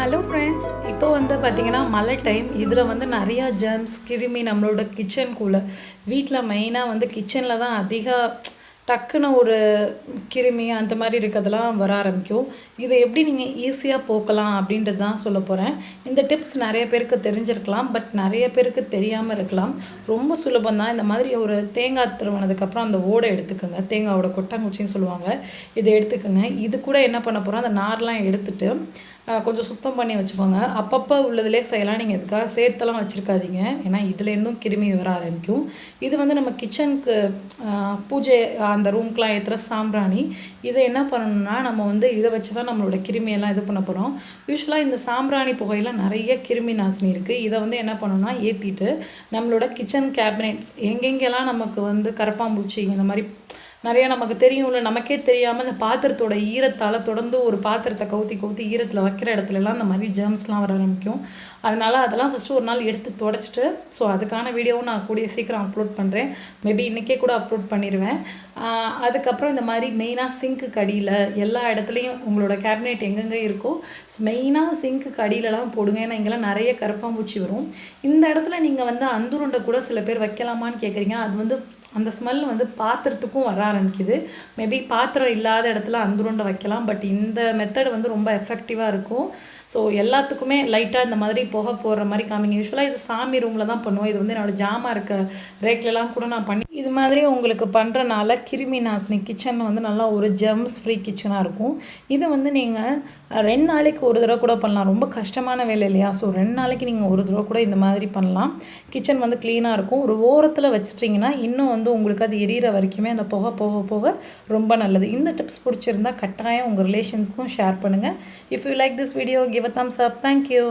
Hello friends, இப்போ வந்து பார்த்திங்கன்னா மழை டைம். இதில் வந்து நிறையா ஜெர்ம்ஸ் கிருமி நம்மளோட கிச்சனுக்குள்ளே வீட்டில் மெயினாக வந்து கிச்சனில் தான் டக்குன்னு ஒரு கிருமி அந்த மாதிரி இருக்கிறதெல்லாம் வர ஆரம்பிக்கும். இதை எப்படி நீங்கள் ஈஸியாக போக்கலாம் அப்படின்றது தான் சொல்ல போகிறேன். இந்த டிப்ஸ் நிறைய பேருக்கு தெரிஞ்சிருக்கலாம், பட் நிறைய பேருக்கு தெரியாமல் இருக்கலாம். ரொம்ப சுலபம் தான். இந்த மாதிரி ஒரு தேங்காய் திருவனதுக்கப்புறம் அந்த ஓடை எடுத்துக்கோங்க. தேங்காயோட கொட்டாங்குச்சின்னு சொல்லுவாங்க. இதை எடுத்துக்கோங்க. இது கூட என்ன பண்ண போகிறோம், அந்த நார்லாம் எடுத்துட்டு கொஞ்சம் சுத்தம் பண்ணி வச்சுக்கோங்க. அப்பப்போ உள்ளதிலே செய்யலாம். நீங்கள் இதுக்காக சேர்த்தெல்லாம் வச்சுருக்காதீங்க, ஏன்னா இதுலேருந்தும் கிருமி வர ஆரம்பிக்கும். இது வந்து நம்ம கிச்சனுக்கு பூஜை அந்த ரூம்க்கெலாம் ஏற்றுற சாம்பிராணி. இதை என்ன பண்ணணும்னா, நம்ம வந்து இதை வச்சு தான் நம்மளோட கிருமியெல்லாம் இது பண்ண போகிறோம். யூஸ்வலாக இந்த சாம்பிராணி புகையில் நிறைய கிருமி நாசினி இருக்குது. இதை வந்து என்ன பண்ணணும்னா ஏற்றிட்டு நம்மளோட கிச்சன் கேபினெட்ஸ் எங்கெங்கெல்லாம் நமக்கு வந்து கரப்பாம்பூச்சி இந்த மாதிரி நிறையா நமக்கு தெரியும்ல, நமக்கே தெரியாமல் இந்த பாத்திரத்தோட ஈரத்தால் தொடர்ந்து ஒரு பாத்திரத்தை கவுத்தி ஈரத்தில் வைக்கிற இடத்துலலாம் இந்த மாதிரி ஜெர்ம்ஸ்லாம் வர ஆரம்பிக்கும். அதனால் அதெல்லாம் ஃபஸ்ட்டு ஒரு நாள் எடுத்து தொடச்சிட்டு, ஸோ அதுக்கான வீடியோவும் நான் கூடிய சீக்கிரம் அப்லோட் பண்ணுறேன். மேபி இன்றைக்கே கூட அப்லோட் பண்ணிடுவேன். அதுக்கப்புறம் இந்த மாதிரி மெயினாக சிங்க்கு கடியில் எல்லா இடத்துலையும் உங்களோட கேபினெட் எங்கெங்கே இருக்கோ மெயினாக சிங்க்கு கடியிலலாம் போடுங்க. ஏன்னா இங்கெல்லாம் நிறைய கரப்பாம்பூச்சி வரும். இந்த இடத்துல நீங்கள் வந்து அந்துருண்டை கூட சில பேர் வைக்கலாமான்னு கேட்குறீங்க. அது வந்து அந்த ஸ்மெல் வந்து பாத்திரத்துக்கும் வர ஆரம்பிக்குது. மேபி பாத்திரம் இல்லாத இடத்துல அந்துருண்டை வைக்கலாம், பட் இந்த மெத்தட் வந்து ரொம்ப எஃபெக்டிவாக இருக்கும். ஸோ எல்லாத்துக்குமே லைட்டாக இந்த மாதிரி புகை போடுற மாதிரி காமிங்க. யூஸ்வலாக இது சாமி ரூமில் தான் பண்ணுவோம். இது வந்து என்னோடய ஜாமான் இருக்க ரேக்லலாம் கூட நான் பண்ணி இது மாதிரி உங்களுக்கு பண்ணுறனால கிருமி நாசினி கிச்சன் வந்து நல்லா ஒரு ஜெர்ம்ஸ் ஃப்ரீ கிச்சனாக இருக்கும். இதை வந்து நீங்கள் 2 நாளைக்கு ஒரு தடவை கூட பண்ணலாம். ரொம்ப கஷ்டமான வேலை இல்லையா? ஸோ 2 நாளைக்கு நீங்கள் ஒரு தடவை கூட இந்த மாதிரி பண்ணலாம். கிச்சன் வந்து க்ளீனாக இருக்கும். ஒரு ஓரத்தில் வச்சிட்டிங்கன்னா இன்னும் வந்து உங்களுக்கு அது எரியிற வரைக்குமே அந்த புகை போக போக ரொம்ப நல்லது. இந்த டிப்ஸ் பிடிச்சிருந்தா கட்டாயம் உங்கள் ரிலேஷன்ஸ்க்கும் ஷேர் பண்ணுங்கள். If you like this video, give a thumbs up. Thank you.